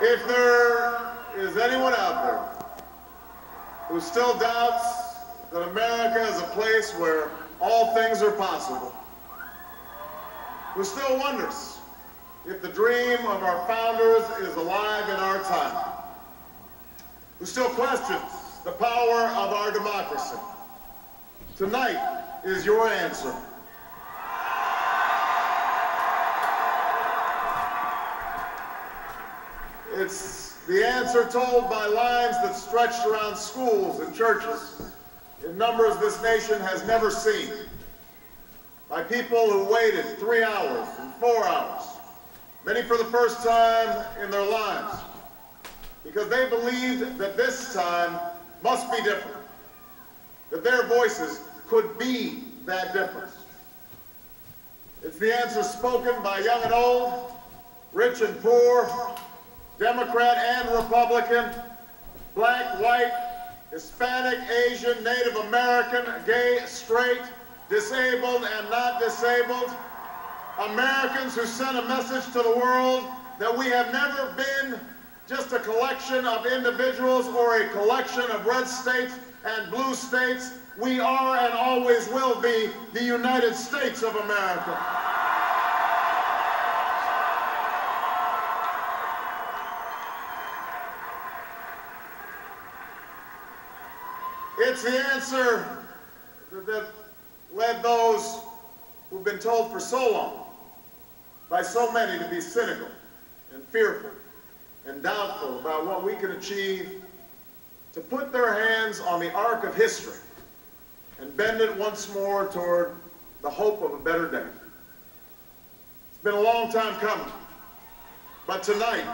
If there is anyone out there who still doubts that America is a place where all things are possible, who still wonders if the dream of our founders is alive in our time, who still questions the power of our democracy, tonight is your answer. It's the answer told by lines that stretched around schools and churches in numbers this nation has never seen, by people who waited 3 hours and 4 hours, many for the first time in their lives, because they believed that this time must be different, that their voices could be that difference. It's the answer spoken by young and old, rich and poor, Democrat and Republican, black, white, Hispanic, Asian, Native American, gay, straight, disabled and not disabled, Americans who sent a message to the world that we have never been just a collection of individuals or a collection of red states and blue states. We are and always will be the United States of America. It's the answer that led those who've been told for so long by so many to be cynical and fearful and doubtful about what we can achieve, to put their hands on the arc of history and bend it once more toward the hope of a better day. It's been a long time coming, but tonight,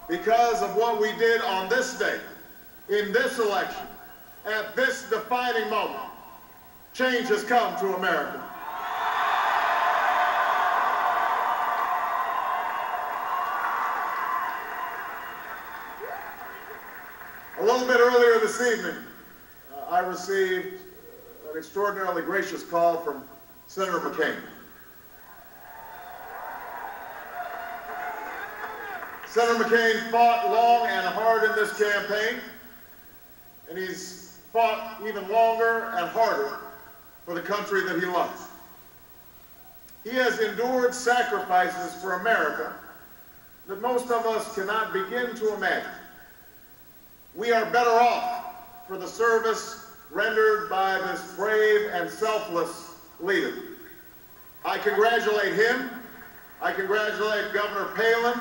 because of what we did on this day, in this election, at this defining moment, change has come to America. A little bit earlier this evening, I received an extraordinarily gracious call from Senator McCain. Senator McCain fought long and hard in this campaign, and he's fought even longer and harder for the country that he loves. He has endured sacrifices for America that most of us cannot begin to imagine. We are better off for the service rendered by this brave and selfless leader. I congratulate him. I congratulate Governor Palin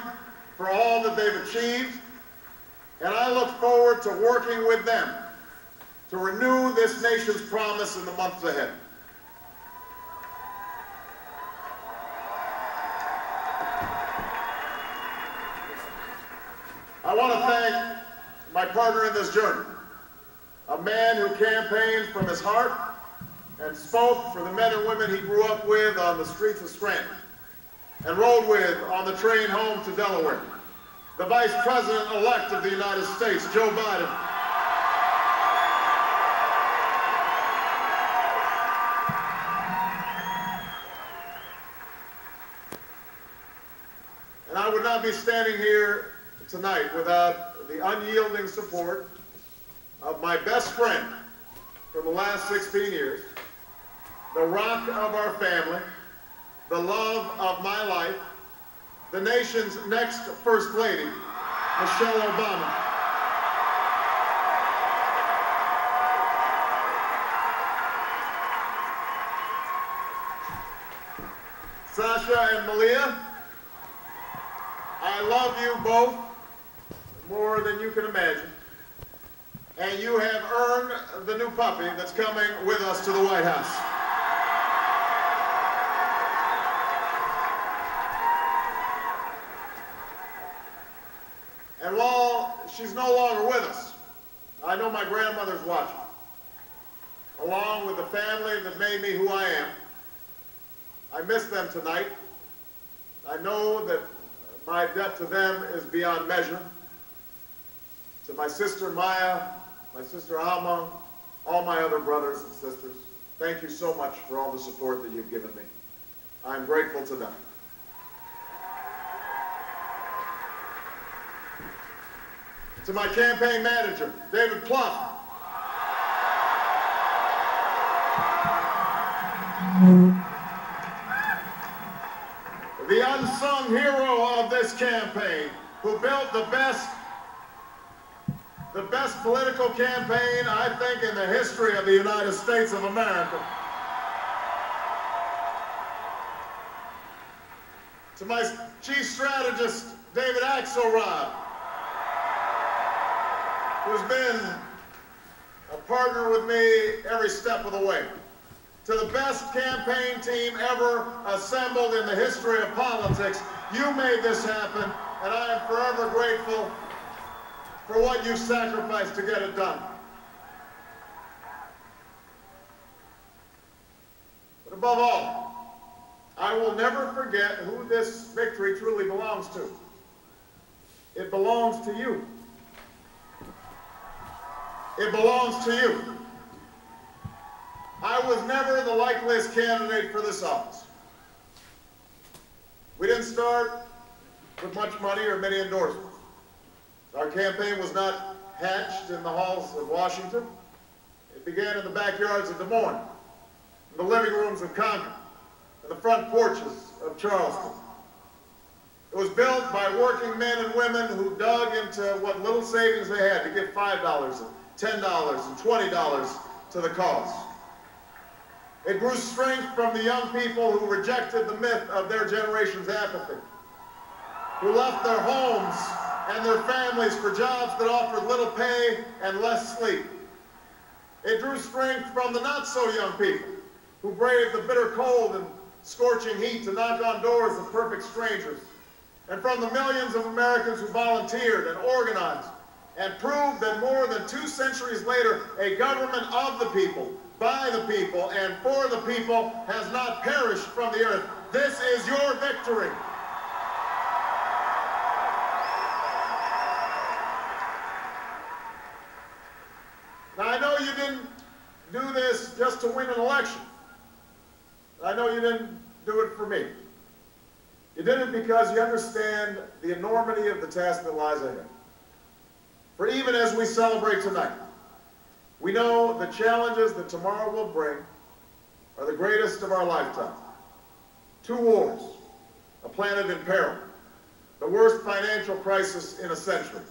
for all that they've achieved, and I look forward to working with them to renew this nation's promise in the months ahead. I want to thank my partner in this journey, a man who campaigned from his heart and spoke for the men and women he grew up with on the streets of Scranton and rode with on the train home to Delaware, the Vice President-Elect of the United States, Joe Biden. And I would not be standing here tonight without the unyielding support of my best friend for the last 16 years, the rock of our family, the love of my life, the nation's next First Lady, Michelle Obama. Sasha and Malia, I love you both more than you can imagine, and you have earned the new puppy that's coming with us to the White House. And while she's no longer with us, I know my grandmother's watching, along with the family that made me who I am. I miss them tonight. I know that my debt to them is beyond measure. To my sister Maya, my sister Alma, all my other brothers and sisters, thank you so much for all the support that you've given me. I'm grateful to them. to my campaign manager, David Plouffe, the unsung hero of this campaign, who built the best political campaign, I think, in the history of the United States of America. To my chief strategist, David Axelrod, who's been a partner with me every step of the way. To the best campaign team ever assembled in the history of politics, you made this happen, and I am forever grateful for what you sacrificed to get it done. But above all, I will never forget who this victory truly belongs to. It belongs to you. It belongs to you. I was never the likeliest candidate for this office. We didn't start with much money or many endorsements. Our campaign was not hatched in the halls of Washington. It began in the backyards of Des Moines, in the living rooms of Concord, and the front porches of Charleston. It was built by working men and women who dug into what little savings they had to give $5 and $10 and $20 to the cause. It grew strength from the young people who rejected the myth of their generation's apathy, who left their homes and their families for jobs that offered little pay and less sleep. It drew strength from the not-so-young people who braved the bitter cold and scorching heat to knock on doors of perfect strangers, and from the millions of Americans who volunteered and organized and proved that more than 2 centuries later, a government of the people, by the people, and for the people has not perished from the earth. This is your victory. Now, I know you didn't do this just to win an election. I know you didn't do it for me. You did it because you understand the enormity of the task that lies ahead. For even as we celebrate tonight, we know the challenges that tomorrow will bring are the greatest of our lifetime. 2 wars, a planet in peril, the worst financial crisis in a century.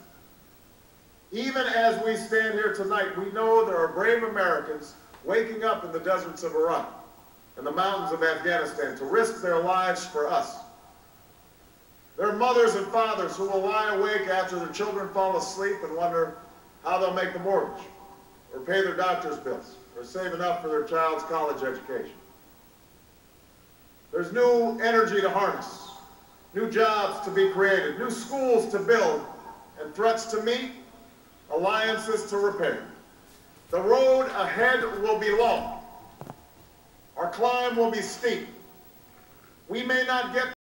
Even as we stand here tonight, we know there are brave Americans waking up in the deserts of Iraq and the mountains of Afghanistan to risk their lives for us. There are mothers and fathers who will lie awake after their children fall asleep and wonder how they'll make the mortgage, or pay their doctor's bills, or save enough for their child's college education. There's new energy to harness, new jobs to be created, new schools to build, and threats to meet, alliances to repair. The road ahead will be long. Our climb will be steep. We may not get